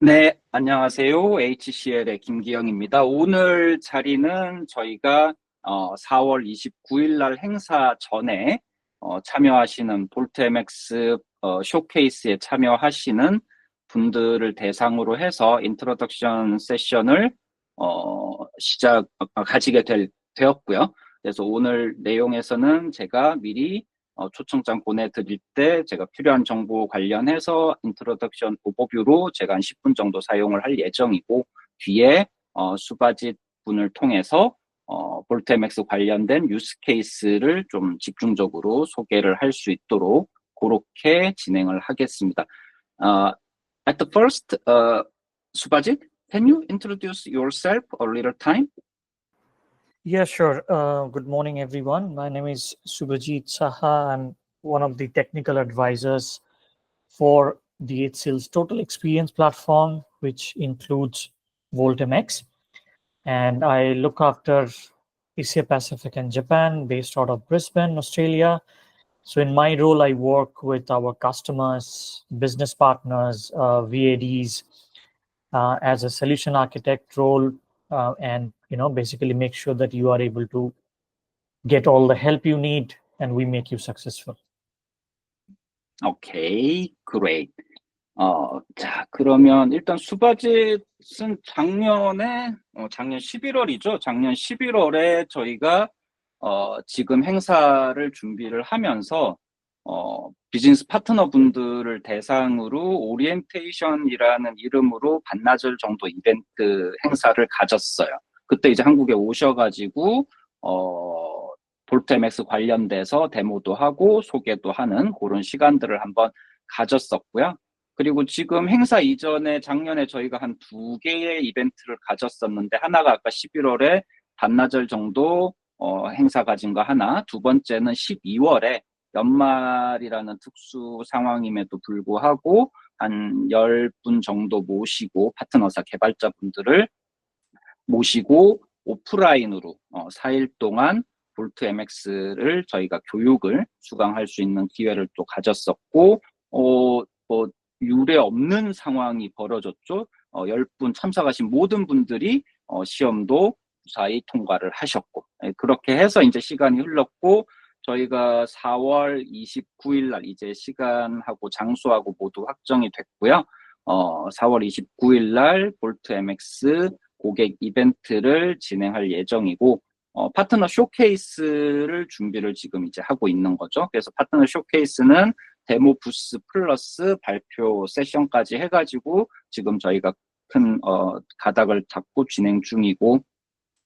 네, 안녕하세요. HCL의 김기영입니다. 오늘 자리는 저희가 4월 29일 날 행사 전에 참여하시는 볼트 MX 쇼케이스에 참여하시는 분들을 대상으로 해서 인트로덕션 세션을 가지게 되었고요. 그래서 오늘 내용에서는 제가 미리 초청장 보내드릴 때 제가 필요한 정보 관련해서 인트로덕션 오버뷰로 제가 한 10분 정도 사용을 할 예정이고, 뒤에 수바지 분을 통해서 볼트 MX 관련된 유스 케이스를 좀 집중적으로 소개를 할 수 있도록 그렇게 진행을 하겠습니다. At the first, Subhajit, can you introduce yourself a little time? Yeah, sure. Good morning, everyone. My name is Subhajit Saha. I'm one of the technical advisors for the HCL's Total Experience platform, which includes Volt MX. And I look after Asia Pacific and Japan, based out of Brisbane, Australia. So in my role, I work with our customers, business partners, VADs, as a solution architect role, and basically make sure that you are able to get all the help you need and we make you successful. Okay, great. 자, 그러면 일단 수바짓은 작년 11월이죠. 작년 11월에 저희가 지금 행사를 준비를 하면서 비즈니스 파트너 분들을 대상으로 오리엔테이션이라는 이름으로 반나절 정도 이벤트 행사를 가졌어요. 그때 이제 한국에 오셔가지고 볼트 MX 관련돼서 데모도 하고 소개도 하는 그런 시간들을 한번 가졌었고요. 그리고 지금 행사 이전에 작년에 저희가 한 2개의 이벤트를 가졌었는데, 하나가 아까 11월에 반나절 정도 행사 가진 거 하나, 두 번째는 12월에 연말이라는 특수 상황임에도 불구하고 한 10분 정도 모시고 파트너사 개발자분들을 모시고 오프라인으로 4일 동안 볼트 MX를 저희가 교육을 수강할 수 있는 기회를 또 가졌었고, 유례 없는 상황이 벌어졌죠. 10분 참석하신 모든 분들이 시험도 무사히 통과를 하셨고, 그렇게 해서 이제 시간이 흘렀고, 저희가 4월 29일 날 이제 시간하고 장소하고 모두 확정이 됐고요. 4월 29일 날 볼트 MX 고객 이벤트를 진행할 예정이고, 파트너 쇼케이스를 준비를 지금 이제 하고 있는 거죠. 그래서 파트너 쇼케이스는 데모 부스 플러스 발표 세션까지 해가지고 지금 저희가 큰 가닥을 잡고 진행 중이고,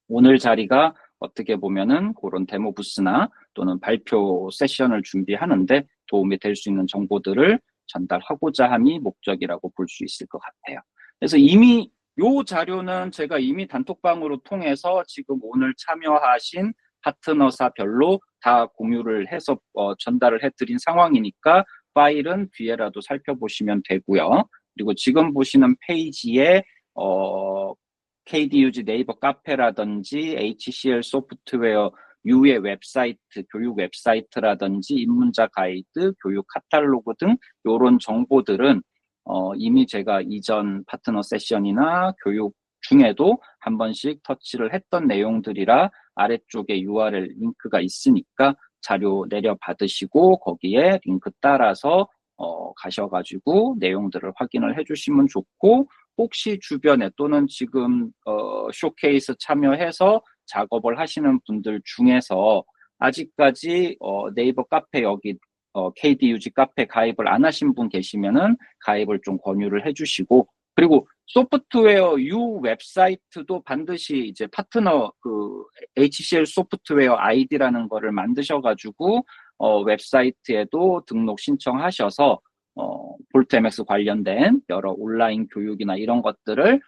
오늘 자리가 어떻게 보면은 그런 데모 부스나 또는 발표 세션을 준비하는데 도움이 될 수 있는 정보들을 전달하고자 함이 목적이라고 볼 수 있을 것 같아요. 그래서 이미 요 자료는 제가 이미 단톡방으로 통해서 지금 오늘 참여하신 파트너사별로 다 공유를 해서 전달을 해드린 상황이니까 파일은 뒤에라도 살펴보시면 되고요. 그리고 지금 보시는 페이지에 KDUG 네이버 카페라든지 HCL 소프트웨어 U의 웹사이트, 교육 웹사이트라든지 입문자 가이드, 교육 카탈로그 등 이런 정보들은 이미 제가 이전 파트너 세션이나 교육 중에도 한 번씩 터치를 했던 내용들이라 아래쪽에 URL 링크가 있으니까 자료 내려받으시고 거기에 링크 따라서 가셔가지고 내용들을 확인을 해주시면 좋고, 혹시 주변에 또는 지금 쇼케이스 참여해서 작업을 하시는 분들 중에서 아직까지 네이버 카페 여기 KDUG 카페 가입을 안 하신 분 계시면은 가입을 좀 권유를 해주시고, 그리고 소프트웨어 U 웹사이트도 반드시 이제 파트너 HCL 소프트웨어 아이디라는 거를 만드셔가지고 웹사이트에도 등록 신청하셔서 볼트 MX 관련된 여러 온라인 교육이나 이런 것들을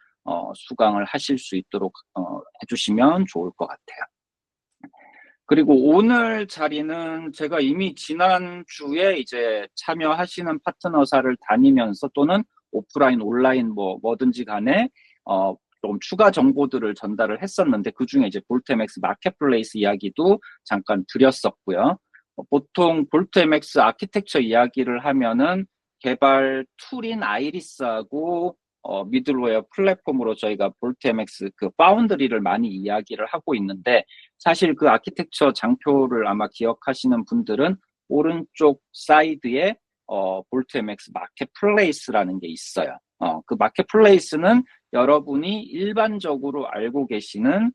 수강을 하실 수 있도록 해주시면 좋을 것 같아요. 그리고 오늘 자리는 제가 이미 지난주에 이제 참여하시는 파트너사를 다니면서 또는 오프라인, 온라인 뭐든지 간에 좀 추가 정보들을 전달을 했었는데, 그 중에 이제 볼트 MX 마켓플레이스 이야기도 잠깐 드렸었고요. 보통 볼트 MX 아키텍처 이야기를 하면은 개발 툴인 아이리스하고 미들웨어 플랫폼으로 저희가 볼트 MX 그 파운드리를 많이 이야기를 하고 있는데, 사실 그 아키텍처 장표를 아마 기억하시는 분들은 오른쪽 사이드에 볼트 MX 마켓플레이스라는 게 있어요. 그 마켓플레이스는 여러분이 일반적으로 알고 계시는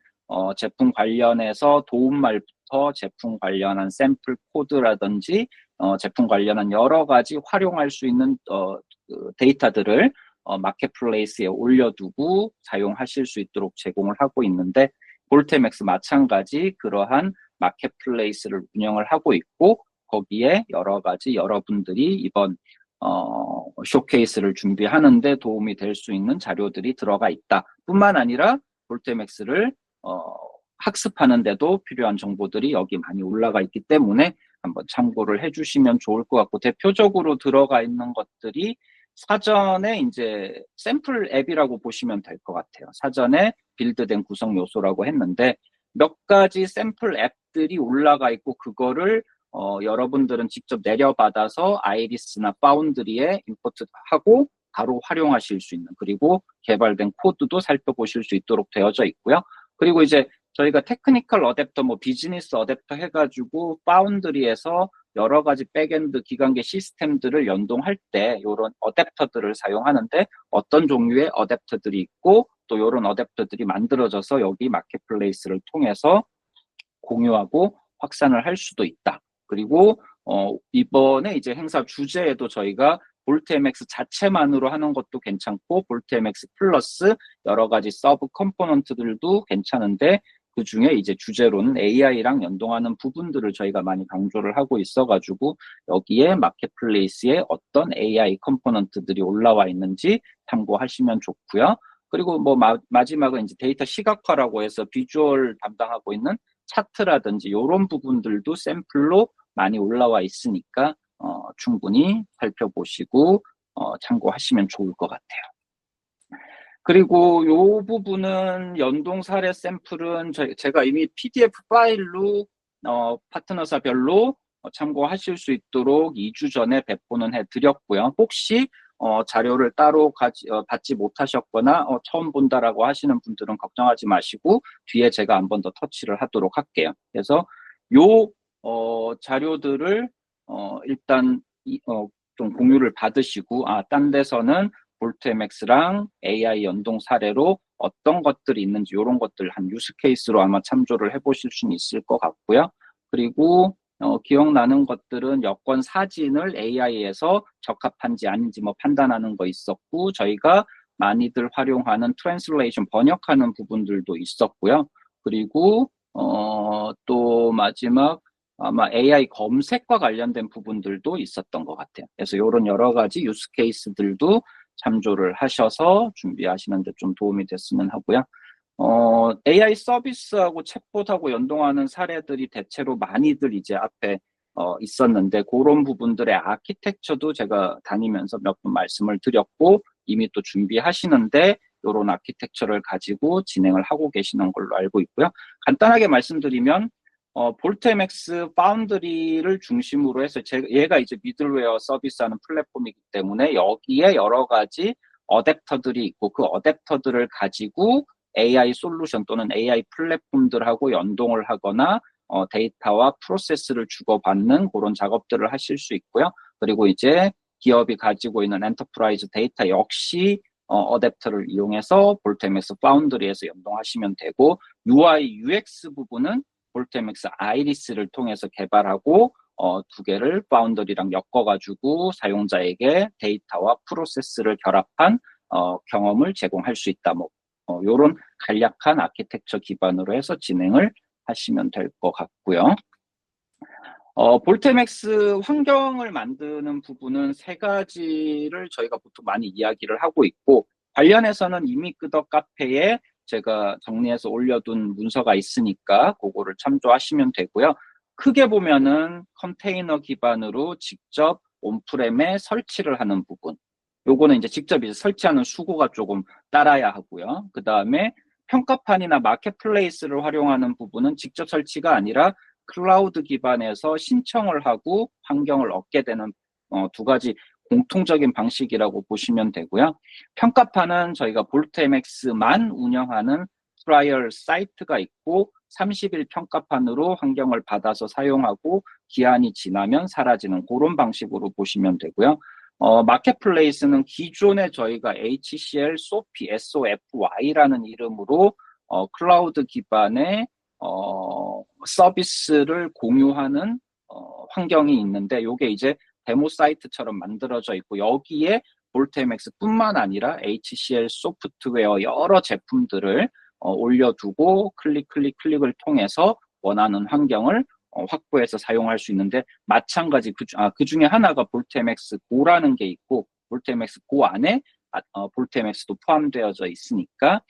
제품 관련해서 도움말부터 제품 관련한 샘플 코드라든지 제품 관련한 여러 가지 활용할 수 있는 그 데이터들을 마켓플레이스에 올려두고 사용하실 수 있도록 제공을 하고 있는데, 볼트맥스 마찬가지 그러한 마켓플레이스를 운영을 하고 있고, 거기에 여러 가지 여러분들이 이번 쇼케이스를 준비하는데 도움이 될 수 있는 자료들이 들어가 있다. 뿐만 아니라 볼트맥스를 학습하는 데도 필요한 정보들이 여기 많이 올라가 있기 때문에 한번 참고를 해주시면 좋을 것 같고, 대표적으로 들어가 있는 것들이 사전에 이제 샘플 앱이라고 보시면 될 것 같아요. 사전에 빌드된 구성 요소라고 했는데 몇 가지 샘플 앱들이 올라가 있고, 그거를 여러분들은 직접 내려받아서 아이리스나 파운드리에 임포트하고 바로 활용하실 수 있는, 그리고 개발된 코드도 살펴보실 수 있도록 되어져 있고요. 그리고 이제 저희가 테크니컬 어댑터, 비즈니스 어댑터 해가지고 파운드리에서 여러 가지 백엔드 기관계 시스템들을 연동할 때 이런 어댑터들을 사용하는데, 어떤 종류의 어댑터들이 있고 또 이런 어댑터들이 만들어져서 여기 마켓플레이스를 통해서 공유하고 확산을 할 수도 있다. 그리고 이번에 이제 행사 주제에도 저희가 볼트 MX 자체만으로 하는 것도 괜찮고, 볼트 MX 플러스 여러 가지 서브 컴포넌트들도 괜찮은데, 그 중에 이제 주제로는 AI랑 연동하는 부분들을 저희가 많이 강조를 하고 있어가지고, 여기에 마켓플레이스에 어떤 AI 컴포넌트들이 올라와 있는지 참고하시면 좋고요. 그리고 마지막은 이제 데이터 시각화라고 해서 비주얼 담당하고 있는 차트라든지 이런 부분들도 샘플로 많이 올라와 있으니까 충분히 살펴보시고 참고하시면 좋을 것 같아요. 그리고 이 부분은 연동 사례 샘플은 제가 이미 PDF 파일로 파트너사별로 참고하실 수 있도록 2주 전에 배포는 해드렸고요. 혹시 자료를 따로 받지 못하셨거나 처음 본다라고 하시는 분들은 걱정하지 마시고 뒤에 제가 한 번 더 터치를 하도록 할게요. 그래서 요 자료들을 일단 좀 공유를 받으시고, 딴 데서는 볼트 MX랑 AI 연동 사례로 어떤 것들이 있는지 이런 것들 한 유스 케이스로 아마 참조를 해보실 수는 있을 것 같고요. 그리고 기억나는 것들은 여권 사진을 AI에서 적합한지 아닌지 판단하는 거 있었고, 저희가 많이들 활용하는 트랜슬레이션 번역하는 부분들도 있었고요. 그리고 또 마지막 아마 AI 검색과 관련된 부분들도 있었던 것 같아요. 그래서 이런 여러 가지 유스 케이스들도 참조를 하셔서 준비하시는 데 좀 도움이 됐으면 하고요. AI 서비스하고 챗봇하고 연동하는 사례들이 대체로 많이들 이제 앞에 있었는데, 그런 부분들의 아키텍처도 제가 다니면서 몇 번 말씀을 드렸고, 이미 또 준비하시는데 이런 아키텍처를 가지고 진행을 하고 계시는 걸로 알고 있고요. 간단하게 말씀드리면 볼트 MX 파운드리를 중심으로 해서 얘가 이제 미들웨어 서비스하는 플랫폼이기 때문에 여기에 여러 가지 어댑터들이 있고, 그 어댑터들을 가지고 AI 솔루션 또는 AI 플랫폼들하고 연동을 하거나 데이터와 프로세스를 주고받는 그런 작업들을 하실 수 있고요. 그리고 이제 기업이 가지고 있는 엔터프라이즈 데이터 역시 어댑터를 이용해서 볼트 MX 파운드리에서 연동하시면 되고, UI, UX 부분은 볼트 MX 아이리스를 통해서 개발하고 두 개를 파운더리랑 엮어가지고 사용자에게 데이터와 프로세스를 결합한 경험을 제공할 수 있다. 요런 간략한 아키텍처 기반으로 해서 진행을 하시면 될 것 같고요. 볼트 MX 환경을 만드는 부분은 세 가지를 저희가 보통 많이 이야기를 하고 있고, 관련해서는 이미 끄덕 카페에 제가 정리해서 올려둔 문서가 있으니까 그거를 참조하시면 되고요. 크게 보면은 컨테이너 기반으로 직접 온프렘에 설치를 하는 부분, 요거는 이제 직접 이제 설치하는 수고가 조금 따라야 하고요. 그 다음에 평가판이나 마켓플레이스를 활용하는 부분은 직접 설치가 아니라 클라우드 기반에서 신청을 하고 환경을 얻게 되는 두 가지 공통적인 방식이라고 보시면 되고요. 평가판은 저희가 볼트 MX만 운영하는 트라이얼 사이트가 있고 30일 평가판으로 환경을 받아서 사용하고 기한이 지나면 사라지는 그런 방식으로 보시면 되고요. 마켓플레이스는 기존에 저희가 HCL, SOFI, SOFY라는 이름으로 클라우드 기반의 서비스를 공유하는 환경이 있는데 이게 이제 데모 사이트처럼 만들어져 있고 여기에 볼트 MX뿐만 아니라 HCL 소프트웨어 여러 제품들을 올려두고 클릭을 통해서 원하는 환경을 확보해서 사용할 수 있는데 마찬가지 그 중에 하나가 볼트 MX 고라는 게 있고 볼트 MX 고 안에 볼트 MX도 포함되어져 있으니까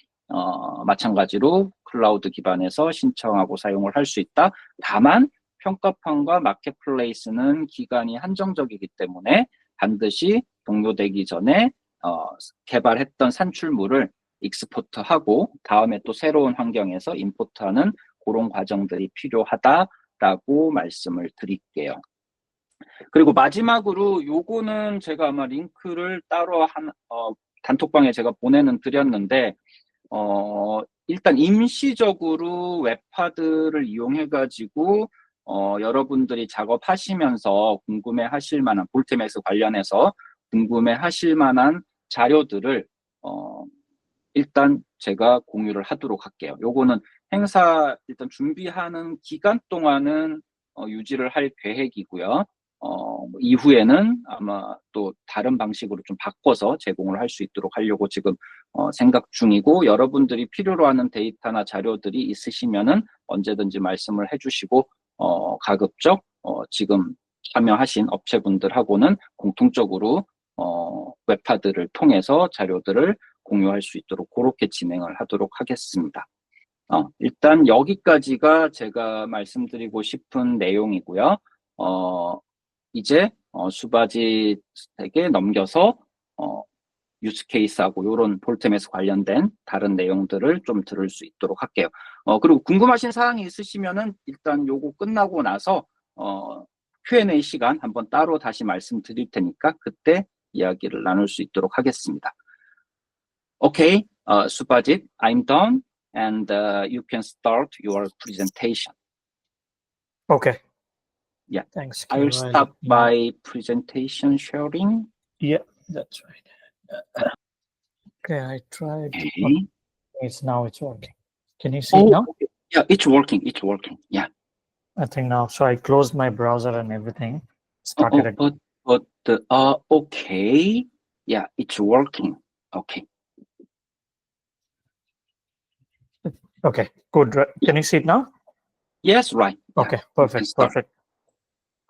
마찬가지로 클라우드 기반에서 신청하고 사용을 할 수 있다. 다만 평가판과 마켓플레이스는 기간이 한정적이기 때문에 반드시 종료되기 전에 개발했던 산출물을 익스포트하고 다음에 또 새로운 환경에서 임포트하는 그런 과정들이 필요하다라고 말씀을 드릴게요. 그리고 마지막으로 요거는 제가 아마 링크를 따로 단톡방에 제가 보내는 드렸는데 일단 임시적으로 웹하드를 이용해가지고 여러분들이 작업하시면서 궁금해하실 만한 볼트 MX 관련해서 궁금해하실 만한 자료들을 일단 제가 공유를 하도록 할게요. 요거는 행사 일단 준비하는 기간 동안은 유지를 할 계획이고요. 이후에는 아마 또 다른 방식으로 좀 바꿔서 제공을 할 수 있도록 하려고 지금 생각 중이고 여러분들이 필요로 하는 데이터나 자료들이 있으시면은 언제든지 말씀을 해주시고 가급적 지금 참여하신 업체분들하고는 공통적으로 웹하드를 통해서 자료들을 공유할 수 있도록 그렇게 진행을 하도록 하겠습니다. 일단 여기까지가 제가 말씀드리고 싶은 내용이고요. 이제 수바지에게 넘겨서 유스케이스하고 이런 볼트 MX 관련된 다른 내용들을 좀 들을 수 있도록 할게요. 그리고 궁금하신 사항이 있으시면은 일단 요거 끝나고 나서 Q&A 시간 한번 따로 다시 말씀드릴 테니까 그때 이야기를 나눌 수 있도록 하겠습니다. Okay, Subhajit, I'm done, and you can start your presentation. Okay. Yeah. Thanks. I will stop by presentation sharing. Yeah, that's right. Okay, I tried. Okay. It's working. Can you see it now? Okay. Yeah, it's working. It's working. Yeah. I think now. So I closed my browser and everything. Started again. Okay. Yeah, it's working. Okay. Okay, good. Can you see it now? Yes, right. Okay, Yeah, perfect.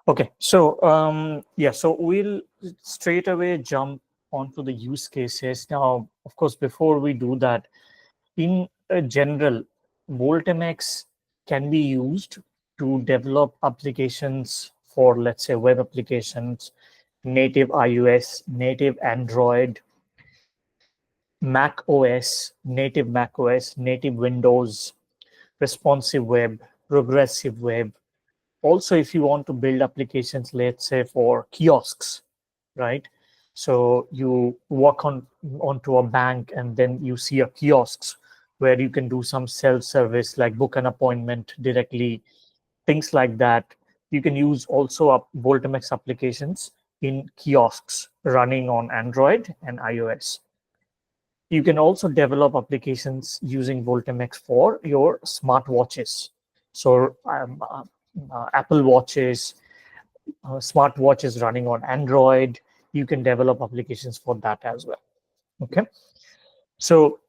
Okay, so so we'll straight away jump onto the use cases. Now, of course, before we do that, in general, Volt MX can be used to develop applications for, let's say, web applications, native iOS, native Android, Mac OS, native Windows, responsive web, progressive web. Also, if you want to build applications, let's say for kiosks, right? So you walk onto a bank and then you see a kiosks where you can do some self-service, like book an appointment directly, things like that. You can use also Volt MX applications in kiosks running on Android and iOS. You can also develop applications using Volt MX for your smartwatches. So Apple Watches, smartwatches running on Android, you can develop applications for that as well. Okay. So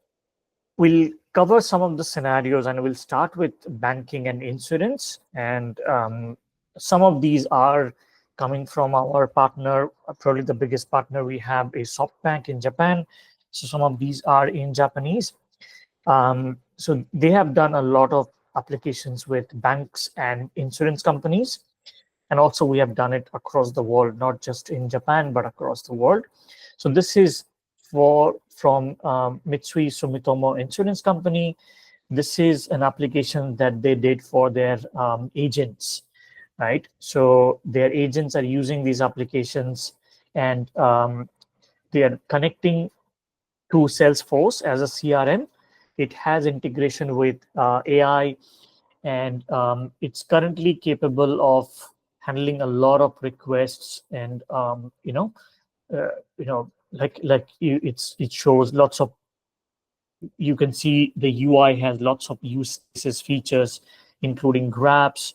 we'll cover some of the scenarios and we'll start with banking and insurance. And some of these are coming from our partner. Probably the biggest partner we have is SoftBank in Japan. So some of these are in Japanese. So they have done a lot of applications with banks and insurance companies. And also we have done it across the world, not just in Japan, but across the world. So this is from Mitsui Sumitomo Insurance Company. This is an application that they did for their agents, right? So their agents are using these applications and they are connecting to Salesforce as a CRM. It has integration with AI, and it's currently capable of handling a lot of requests, and it shows lots of, you can see the UI has lots of use cases, features, including graphs,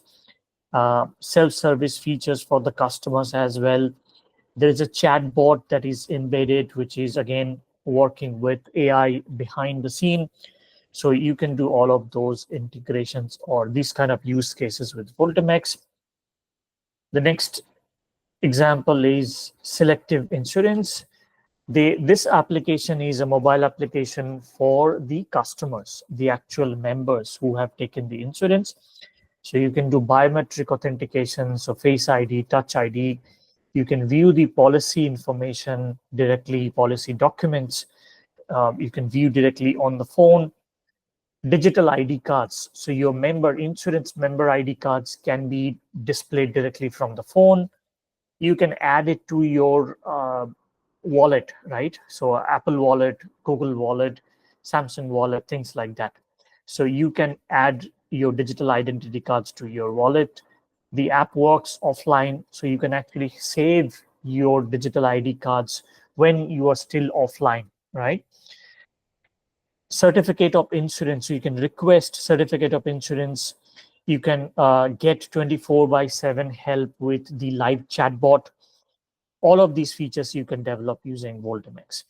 self-service features for the customers as well. There is a chat bot that is embedded, which is again working with AI behind the scene. So you can do all of those integrations or these kind of use cases with Volt MX. The next example is selective insurance. This application is a mobile application for the customers, the actual members who have taken the insurance. So you can do biometric authentication, so Face ID, Touch ID. You can view the policy information directly, policy documents. You can view directly on the phone. Digital ID cards. So your insurance member ID cards can be displayed directly from the phone. You can add it to your wallet, right? So Apple Wallet, Google Wallet, Samsung Wallet, things like that. So you can add your digital identity cards to your wallet. The app works offline, so you can actually save your digital ID cards when you are still offline, right? Certificate of insurance, so you can request certificate of insurance. You can get 24/7 help with the live chatbot. All of these features you can develop using Volt MX.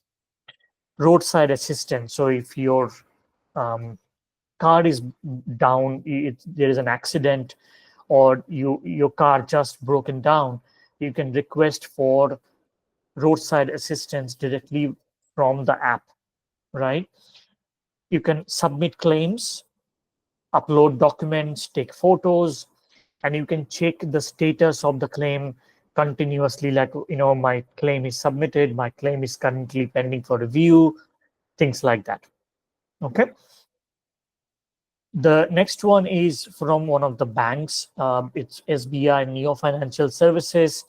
Roadside assistance, so if your car is down, there is an accident, or your car just broken down, you can request for roadside assistance directly from the app, right? You can submit claims, upload documents, take photos, and you can check the status of the claim continuously, like, my claim is submitted, my claim is currently pending for review, things like that. Okay. The next one is from one of the banks. It's SBI Neo Financial Services.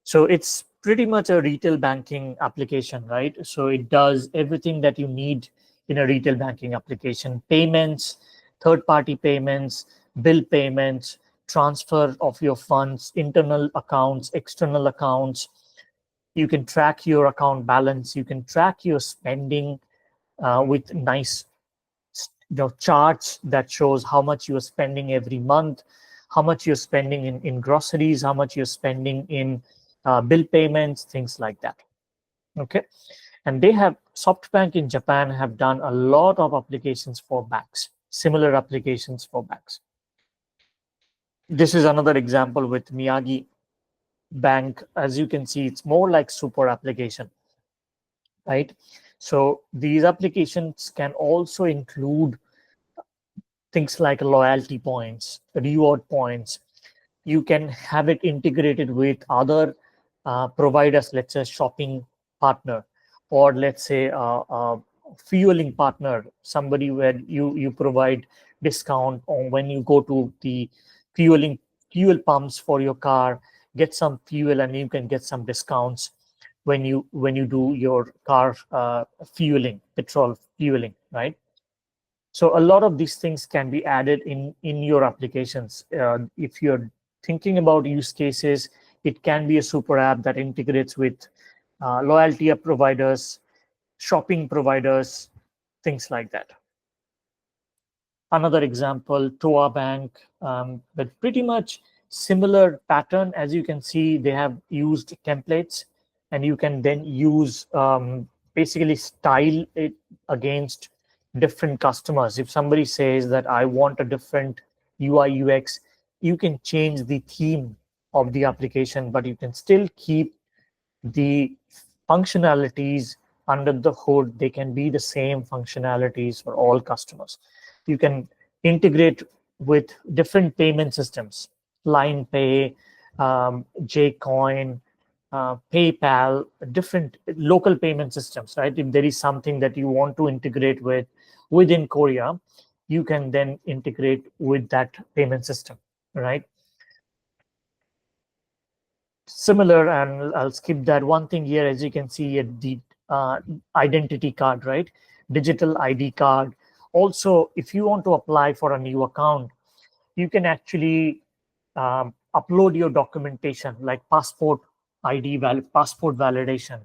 So it's pretty much a retail banking application, right? So it does everything that you need in a retail banking application: payments, third-party payments, bill payments, transfer of your funds, internal accounts, external accounts. You can track your account balance. You can track your spending with nice charts that shows how much you're spending every month, how much you're spending in groceries, how much you're spending in bill payments, things like that. Okay. And SoftBank in Japan have done a lot of applications for banks, similar applications for banks. This is another example with Miyagi Bank. As you can see, it's more like super application, right? So these applications can also include things like loyalty points, reward points. You can have it integrated with other providers, let's say shopping partner, or let's say a fueling partner, somebody where you provide discount on when you go to the fuel pumps for your car, get some fuel, and you can get some discounts when you do your car fueling, petrol fueling, right? So a lot of these things can be added in your applications. If you're thinking about use cases, it can be a super app that integrates with loyalty app providers, shopping providers, things like that. Another example, Toa Bank, but pretty much similar pattern. As you can see, they have used templates, and you can then use basically style it against different customers. If somebody says that I want a different UI UX, you can change the theme of the application, but you can still keep the functionalities under the hood. They can be the same functionalities for all customers. You can integrate with different payment systems, Line Pay, Jcoin, PayPal, different local payment systems, right? If there is something that you want to integrate with within Korea, you can then integrate with that payment system, right? Similar, and I'll skip that one thing here. As you can see, the identity card, right? Digital ID card. Also, if you want to apply for a new account, you can actually upload your documentation like passport ID, passport validation,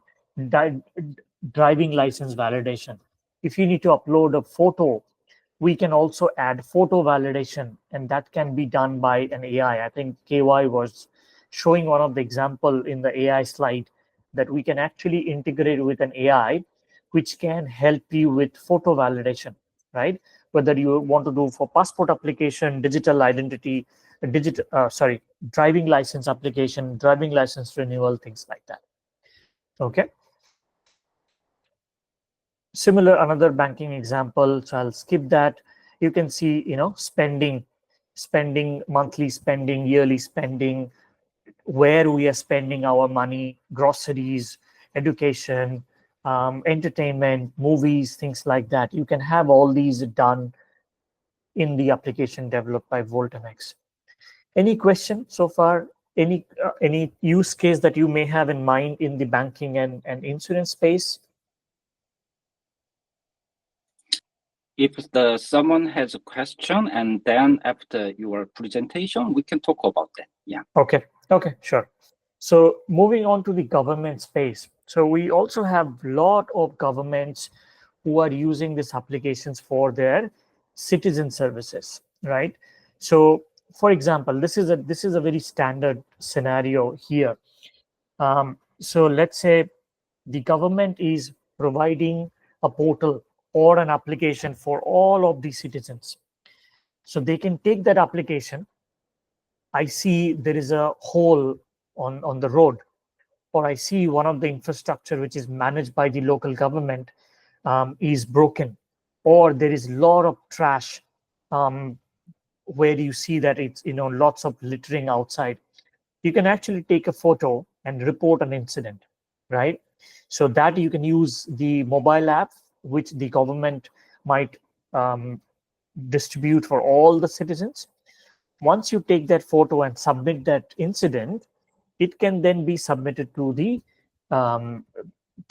driving license validation. If you need to upload a photo, we can also add photo validation, and that can be done by an AI. I think KY was showing one of the example in the AI slide that we can actually integrate with an AI, which can help you with photo validation, right? Whether you want to do for passport application, digital identity, driving license application, driving license renewal, things like that. Okay. Similar, another banking example, so I'll skip that. You can see, spending, monthly spending, yearly spending, where we are spending our money, groceries, education, entertainment, movies, things like that. You can have all these done in the application developed by Volt MX. Any question so far? Any use case that you may have in mind in the banking and insurance space? If someone has a question, and then after your presentation, we can talk about that. Yeah. Okay, sure. So moving on to the government space. So we also have a lot of governments who are using these applications for their citizen services, right? So for example, this is a very standard scenario here. So let's say the government is providing a portal or an application for all of the citizens. So they can take that application. I see there is a hole on the road, or I see one of the infrastructure which is managed by the local government is broken, or there is a lot of trash where you see that it's lots of littering outside. You can actually take a photo and report an incident, right? So that you can use the mobile app which the government might distribute for all the citizens. Once you take that photo and submit that incident, it can then be submitted to the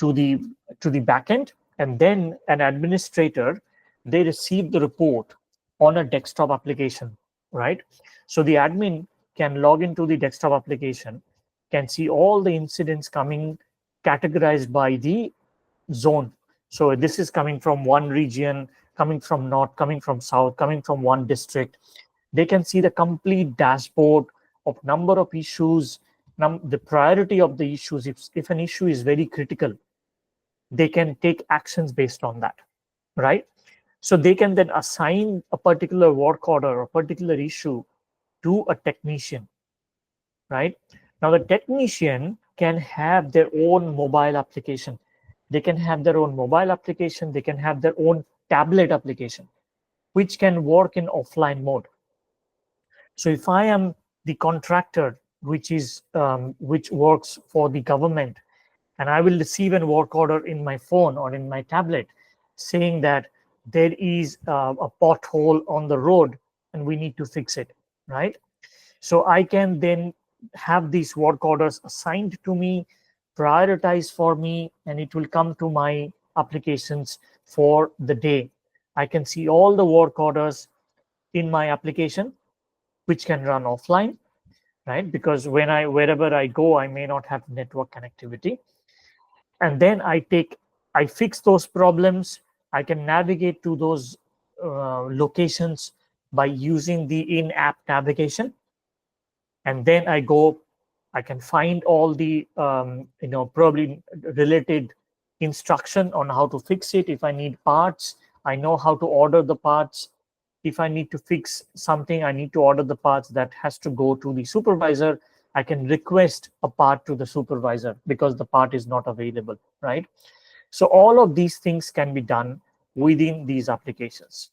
backend, and then an administrator, they receive the report on a desktop application, right? So the admin can log into the desktop application, can see all the incidents coming categorized by the zone. So this is coming from one region, coming from north, coming from south, coming from one district. They can see the complete dashboard of number of issues, the priority of the issues. If an issue is very critical, they can take actions based on that, right? So they can then assign a particular work order or particular issue to a technician, right? Now the technician can have their own mobile application. They can have their own mobile application. They can have their own tablet application, which can work in offline mode. So if I am the contractor, which works for the government, and I will receive a work order in my phone or in my tablet saying that there is a pothole on the road and we need to fix it, right? So I can then have these work orders assigned to me, prioritized for me, and it will come to my applications for the day. I can see all the work orders in my application, which can run offline, right? Because wherever I go, I may not have network connectivity. And then I fix those problems. I can navigate to those locations by using the in-app navigation. And then I can find all the probably related instruction on how to fix it. If I need parts, I know how to order the parts. If I need to fix something, I need to order the parts. That has to go to the supervisor. I can request a part to the supervisor because the part is not available, right? So all of these things can be done within these applications.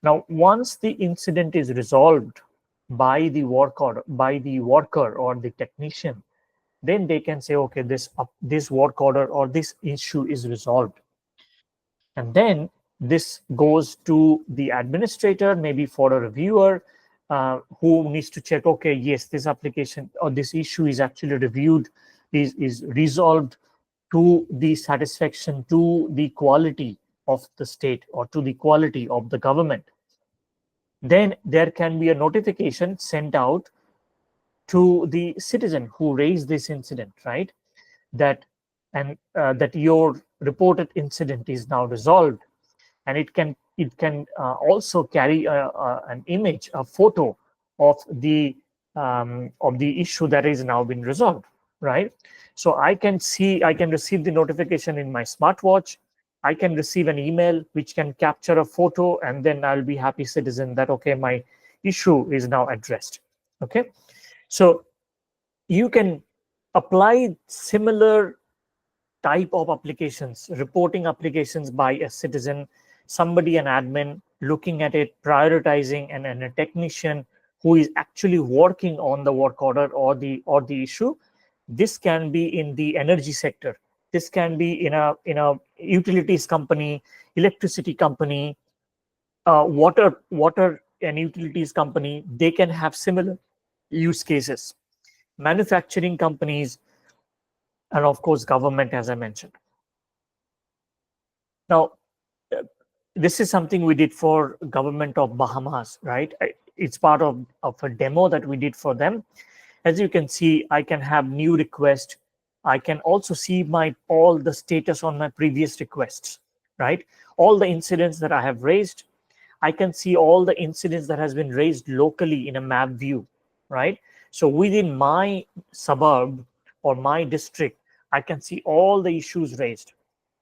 Now, once the incident is resolved by the worker or the technician, then they can say, okay, this work order or this issue is resolved. And then this goes to the administrator, maybe for a reviewer, who needs to check, okay, yes, this application or this issue is actually reviewed, is resolved to the satisfaction, to the quality of the state or to the quality of the government. Then there can be a notification sent out to the citizen who raised this incident, right? That your reported incident is now resolved, and it can also carry an image, a photo of the issue that is now been resolved, right? So I can receive the notification in my smartwatch. I can receive an email which can capture a photo, and then I'll be happy citizen that, okay, my issue is now addressed. Okay, so you can apply similar type of applications, reporting applications by a citizen, somebody, an admin, looking at it, prioritizing, and a technician who is actually working on the work order or the issue. This can be in the energy sector. This can be in a utilities company, electricity company, water and utilities company. They can have similar use cases. Manufacturing companies, and of course government, as I mentioned. Now, this is something we did for government of Bahamas, right? It's part of a demo that we did for them. As you can see, I can have new request. I can also see all the status on my previous requests, right? All the incidents that I have raised. I can see all the incidents that has been raised locally in a map view, right? So within my suburb or my district, I can see all the issues raised.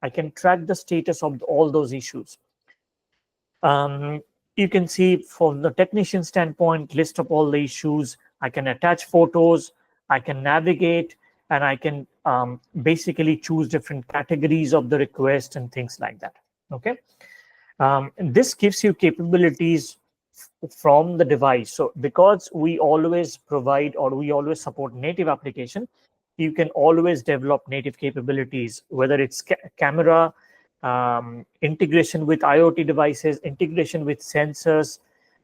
I can track the status of all those issues. You can see from the technician standpoint, list of all the issues. I can attach photos, I can navigate, and I can basically choose different categories of the request and things like that. Okay, this gives you capabilities from the device. So because we always provide or we always support native application, you can always develop native capabilities, whether it's camera, integration with IoT devices, integration with sensors,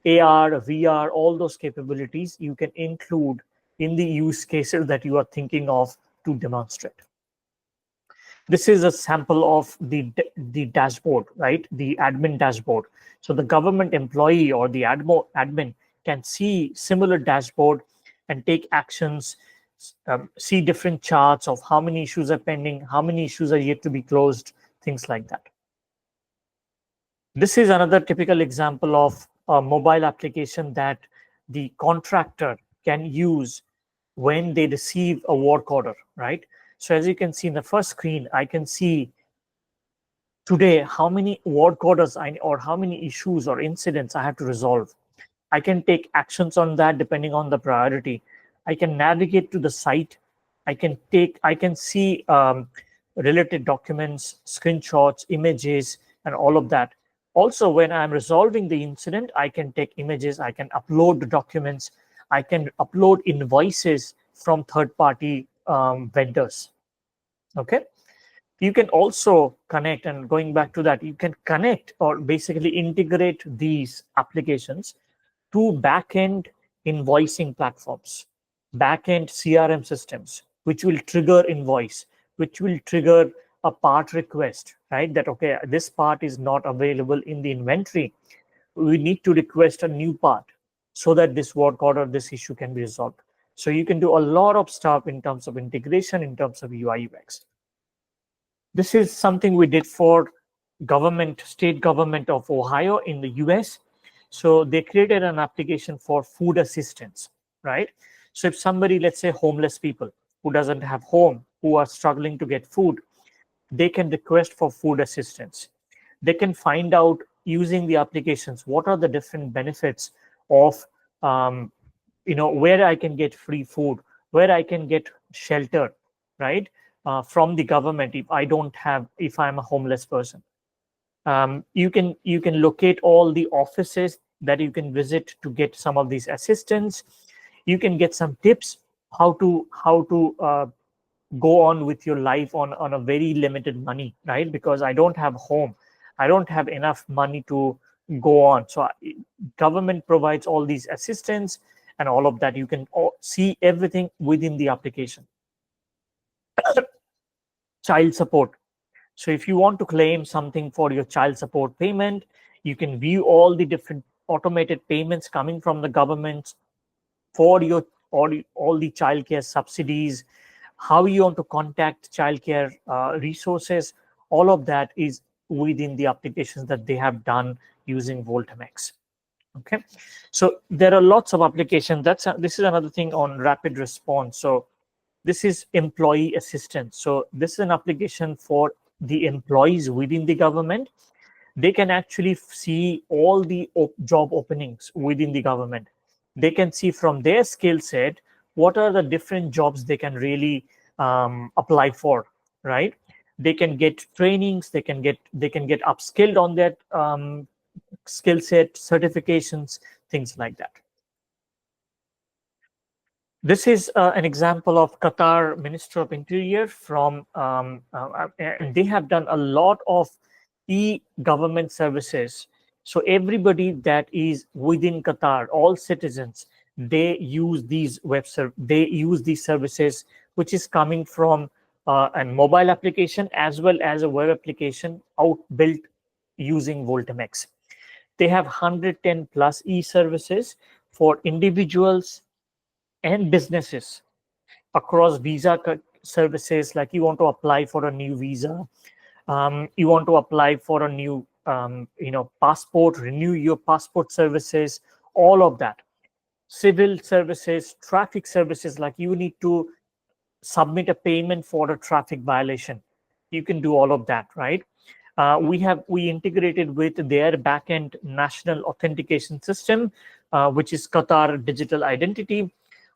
AR, VR, all those capabilities you can include in the use cases that you are thinking of to demonstrate. This is a sample of the dashboard, right? The admin dashboard. So the government employee or the admin can see similar dashboard and take actions, see different charts of how many issues are pending, how many issues are yet to be closed, things like that. This is another typical example of a mobile application that the contractor can use when they receive a work order, right? So as you can see in the first screen, I can see today how many work orders or how many issues or incidents I have to resolve. I can take actions on that depending on the priority. I can navigate to the site. I can see related documents, screenshots, images, and all of that. Also, when I'm resolving the incident, I can take images, I can upload the documents, I can upload invoices from third-party vendors. Okay. You can also connect, and going back to that, you can connect or basically integrate these applications to back-end invoicing platforms, back-end CRM systems, which will trigger invoice, which will trigger a part request, right? That, okay, this part is not available in the inventory. We need to request a new part so that this work order, this issue can be resolved. So you can do a lot of stuff in terms of integration, in terms of UI UX. This is something we did for state government of Ohio in the US. So they created an application for food assistance, right? So if somebody, let's say homeless people who doesn't have home, who are struggling to get food, they can request for food assistance. They can find out using the applications what are the different benefits of where I can get free food, where I can get shelter, right, from the government if I'm a homeless person. You can locate all the offices that you can visit to get some of these assistance. You can get some tips how to go on with your life on a very limited money, right? Because I don't have home, I don't have enough money to go on. So government provides all these assistance and all of that. You can see everything within the application. Child support. So if you want to claim something for your child support payment, you can view all the different automated payments coming from the government for your all the childcare subsidies, how you want to contact childcare resources. All of that is within the applications that they have done using Volt MX. Okay, so there are lots of applications. This is another thing on rapid response. So this is employee assistance. So this is an application for the employees within the government. They can actually see all the job openings within the government. They can see from their skill set what are the different jobs they can really apply for, right? They can get trainings, they can get upskilled on that skill set, certifications, things like that. This is an example of Qatar Ministry of Interior from, and they have done a lot of e-government services. So everybody that is within Qatar, all citizens, they use these these services, which is coming from a mobile application as well as a web application built using Volt MX. They have 110 plus e-services for individuals and businesses across visa services. Like you want to apply for a new visa, you want to apply for a new passport, renew your passport services, all of that. Civil services, traffic services, like you need to submit a payment for a traffic violation, you can do all of that, right? We integrated with their backend national authentication system, which is Qatar Digital Identity.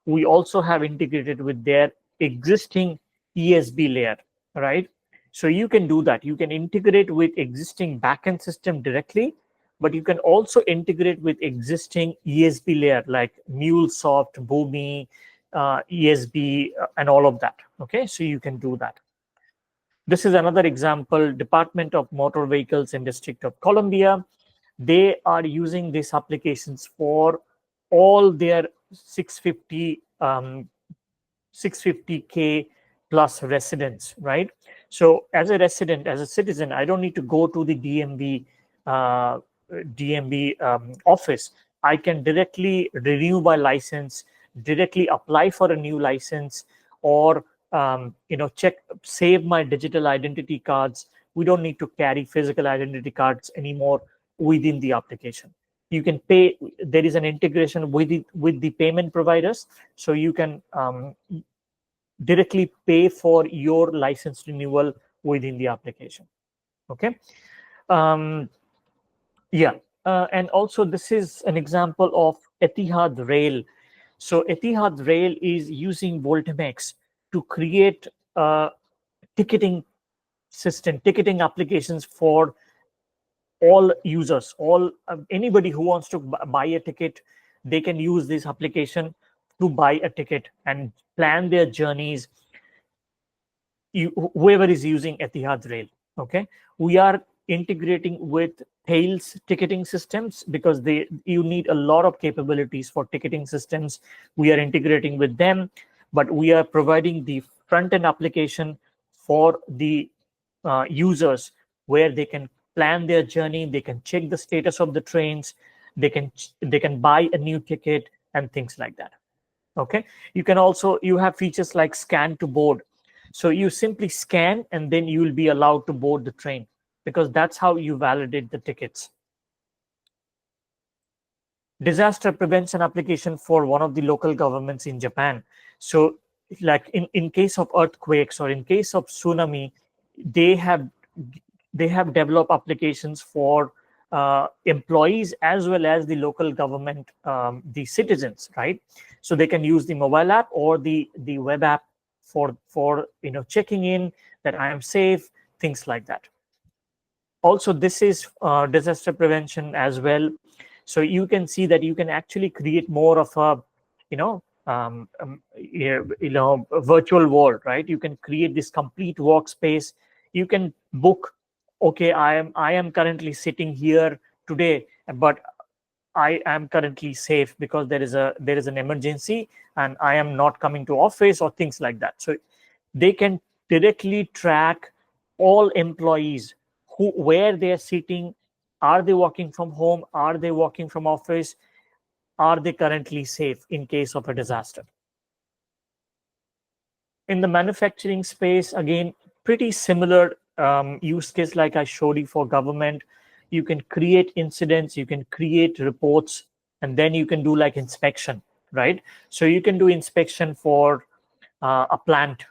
We also have integrated with their existing ESB layer, right? So you can do that. You can integrate with existing backend system directly, but you can also integrate with existing ESB layer like MuleSoft, Boomi, ESB, and all of that. Okay, so you can do that. This is another example, Department of Motor Vehicles in District of Columbia. They are using these applications for all their 650K plus residents, right? So as a resident, as a citizen, I don't need to go to the DMV office. I can directly renew my license, directly apply for a new license, or save my digital identity cards. We don't need to carry physical identity cards anymore within the application. You can pay. There is an integration with the payment providers, so you can directly pay for your license renewal within the application. Okay. And also this is an example of Etihad Rail. So Etihad Rail is using Volt MX to create a ticketing system, ticketing applications for all users, anybody who wants to buy a ticket. They can use this application to buy a ticket and plan their journeys. Whoever is using Etihad Rail, okay, we are integrating with Thales ticketing systems because you need a lot of capabilities for ticketing systems. We are integrating with them, but we are providing the front-end application for the users where they can plan their journey, they can check the status of the trains, they can buy a new ticket and things like that. Okay, you have features like scan to board. So you simply scan and then you will be allowed to board the train, because that's how you validate the tickets. Disaster prevention application for one of the local governments in Japan. So like in case of earthquakes or in case of tsunami, they have developed applications for employees as well as the local government, the citizens, right? So they can use the mobile app or the web app for checking in that I am safe, things like that. Also, this is disaster prevention as well. So you can see that you can actually create more of a virtual world, right? You can create this complete workspace. You can book, okay, I am currently sitting here today but I am currently safe because there is an emergency and I am not coming to office or things like that. So they can directly track all employees where they are sitting. Are they working from home? Are they working from office? Are they currently safe in case of a disaster? In the manufacturing space, again, pretty similar use case like I showed you for government. You can create incidents, you can create reports, and then you can do like inspection, right? So you can do inspection for a plant.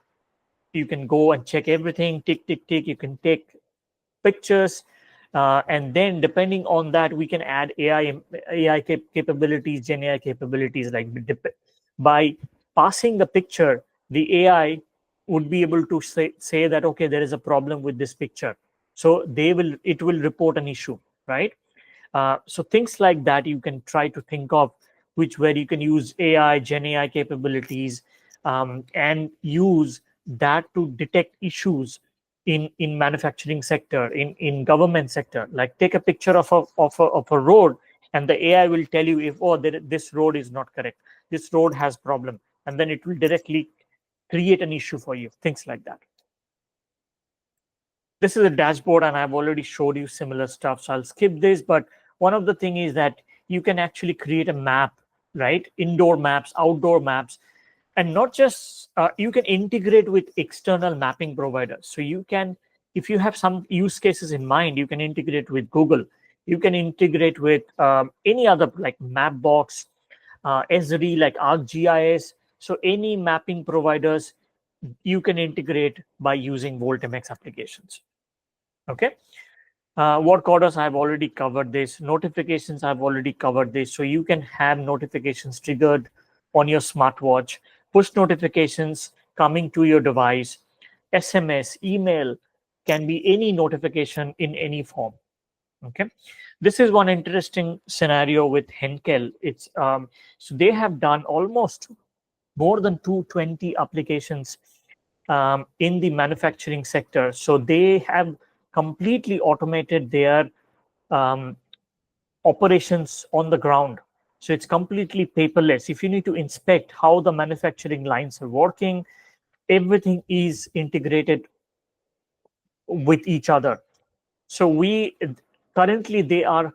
You can go and check everything, tick, tick, tick. You can take pictures, and then depending on that, we can add AI capabilities, Gen AI capabilities. Like by passing the picture, the AI would be able to say that, okay, there is a problem with this picture. So it will report an issue, right? So things like that you can try to think of, where you can use AI, Gen AI capabilities, and use that to detect issues in manufacturing sector, in government sector. Like take a picture of a road, and the AI will tell you if this road is not correct, this road has problem, and then it will directly create an issue for you. Things like that. This is a dashboard, and I've already showed you similar stuff, so I'll skip this. But one of the thing is that you can actually create a map, right? Indoor maps, outdoor maps, and not just you can integrate with external mapping providers. So you can, if you have some use cases in mind, you can integrate with Google. You can integrate with any other like Mapbox, Esri, like ArcGIS. So any mapping providers you can integrate by using Volt MX applications. Okay. Work orders, I've already covered this. Notifications, I've already covered this. So you can have notifications triggered on your smartwatch, push notifications coming to your device, SMS, email, can be any notification in any form. Okay. This is one interesting scenario with Henkel. It's so they have done almost more than 220 applications in the manufacturing sector. So they have completely automated their operations on the ground. So it's completely paperless. If you need to inspect how the manufacturing lines are working, everything is integrated with each other. So currently they are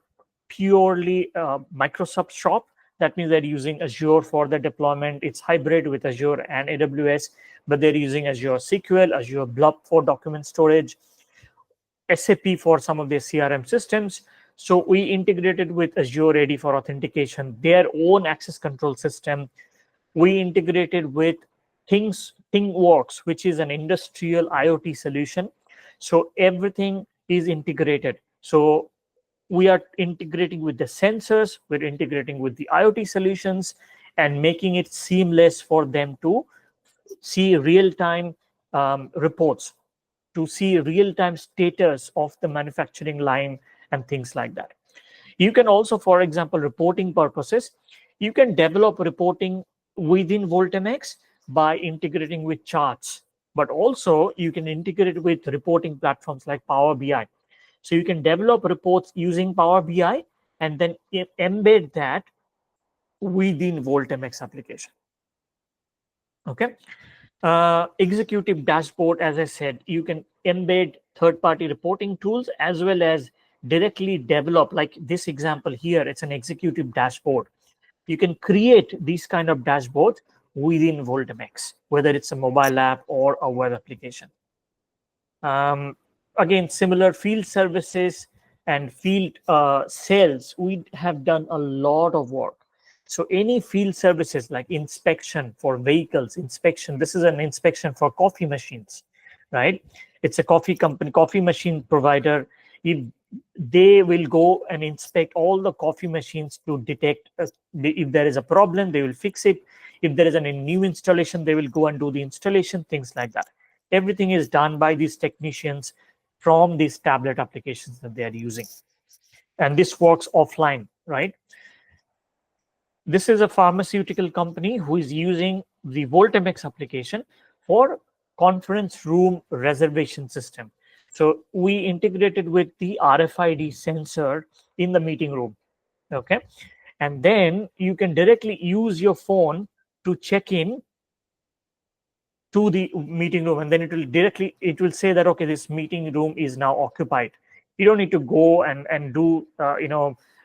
purely Microsoft shop. That means they're using Azure for the deployment. It's hybrid with Azure and AWS, but they're using Azure SQL, Azure Blob for document storage, SAP for some of their CRM systems. So we integrated with Azure AD for authentication, their own access control system. We integrated with ThingWorks, which is an industrial IoT solution. So everything is integrated. So we are integrating with the sensors, we're integrating with the IoT solutions, and making it seamless for them to see real-time reports, to see real-time status of the manufacturing line and things like that. You can also, for example, reporting purposes, you can develop reporting within Volt MX by integrating with charts, but also you can integrate with reporting platforms like Power BI. So you can develop reports using Power BI and then embed that within Volt MX application. Okay. Executive dashboard, as I said, you can embed third-party reporting tools as well as directly develop, like this example here, it's an executive dashboard. You can create these kind of dashboards within Volt MX, whether it's a mobile app or a web application. Again, similar field services and field sales, we have done a lot of work. So any field services like inspection for vehicles, inspection, this is an inspection for coffee machines, right? It's a coffee company, coffee machine provider. If they will go and inspect all the coffee machines to detect if there is a problem, they will fix it. If there is a new installation, they will go and do the installation, things like that. Everything is done by these technicians from these tablet applications that they are using. And this works offline, right? This is a pharmaceutical company who is using the Volt MX application for conference room reservation system. So we integrated with the RFID sensor in the meeting room. Okay, and then you can directly use your phone to check in to the meeting room, and then it will say that, okay, this meeting room is now occupied. You don't need to go and do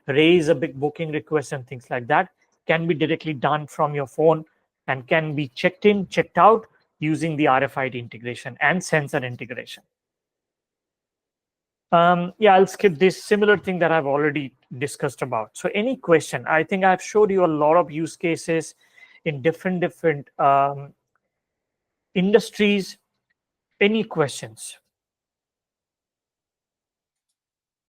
raise a big booking request and things like that. Can be directly done from your phone and can be checked in, checked out using the RFID integration and sensor integration. Yeah, I'll skip this similar thing that I've already discussed about. So any question? I think I've showed you a lot of use cases in different industries. Any questions?